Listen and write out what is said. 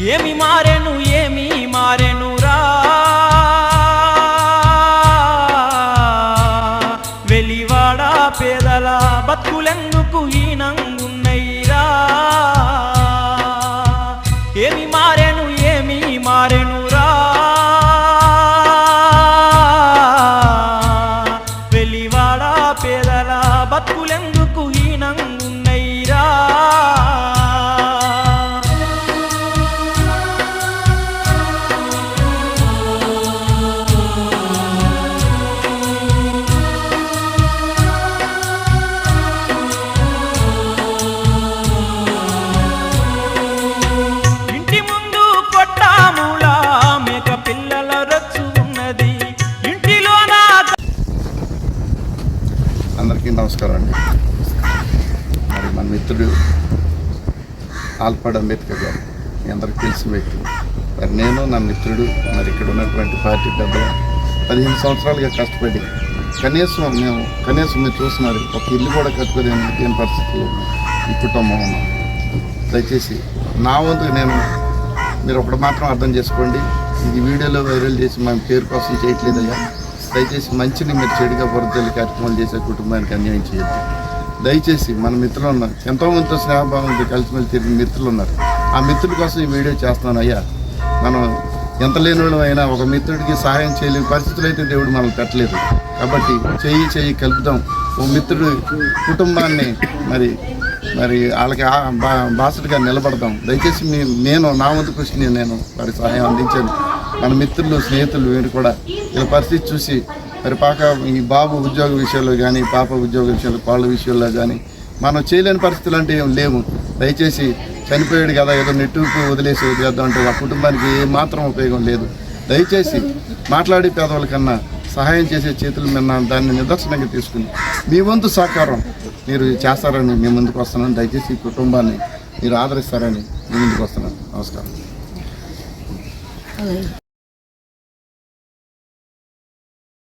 ఏమి మారెనురా వెలివాడ పేదల బతుకులెందుకు హీనంగున్నైరా ఏమి మారెనురా వెలివాడ పేదల బతుకులెందుకు హీనంగున్నైరా అందరికీ నమస్కారం అండి. మరి మన మిత్రుడు ఆల్పాడ్ అంబేద్కర్ గారు మీ అందరికీ తెలిసిన వ్యక్తి. మరి నేను నా మిత్రుడు మరి ఇక్కడ ఉన్నటువంటి పార్టీ పెద్దలు 15 సంవత్సరాలుగా కష్టపడి కనీసం మీరు చూస్తున్నారు ఒక ఇల్లు కూడా కట్టుకోలేని పరిస్థితులు ఈ కుటుంబం ఉన్నాం. దయచేసి నా వంతు మీరు ఒకటి మాత్రం అర్థం చేసుకోండి, ఇది వీడియోలో వైరల్ చేసి మన పేరు కోసం చేయట్లేదయ్యా. దయచేసి మంచిని మీరు చెడుగా బురదల్లి కార్యక్రమాలు చేసే కుటుంబానికి అన్యాయం చేయొద్దు. దయచేసి మన మిత్రులు ఉన్నారు, ఎంతోమందితో స్నేహభావంతో కలిసిమెలిసి తిరిగిన మిత్రులు ఉన్నారు. ఆ మిత్రుల కోసం ఈ వీడియో చేస్తున్నాను. అయ్యా, మనం ఎంత లేని అయినా ఒక మిత్రుడికి సహాయం చేయలేని పరిస్థితులు అయితే దేవుడు మనల్ని పెట్టలేదు. కాబట్టి చెయ్యి కలుపుదాం. ఓ మిత్రుడు కుటుంబాన్ని మరి వాళ్ళకి బాసటగా నిలబడదాం. దయచేసి నా వంతు కృషిని నేను వారి సహాయం అందించాను. మన మిత్రులు స్నేహితులు వీరు కూడా ఇలా పరిస్థితి చూసి మరి ఈ బాబు ఉద్యోగ విషయాల్లో కానీ పాప ఉద్యోగ విషయాల్లో వాళ్ళ విషయాల్లో కానీ మనం చేయలేని పరిస్థితులు అంటే ఏం లేవు. దయచేసి చనిపోయాడు కదా ఏదో నెట్టుకు వదిలేద్దాం అంటే ఆ కుటుంబానికి ఏమాత్రం ఉపయోగం లేదు. దయచేసి మాట్లాడే పేదవాళ్ళ కన్నా సహాయం చేసే చేతుల మీద దాన్ని నిదర్శనంగా తీసుకుని మీ వంతు సహకారం మీరు చేస్తారని మీ ముందుకు వస్తున్నాను. దయచేసి ఈ కుటుంబాన్ని మీరు ఆదరిస్తారని మీ ముందుకు వస్తున్నాను. నమస్కారం.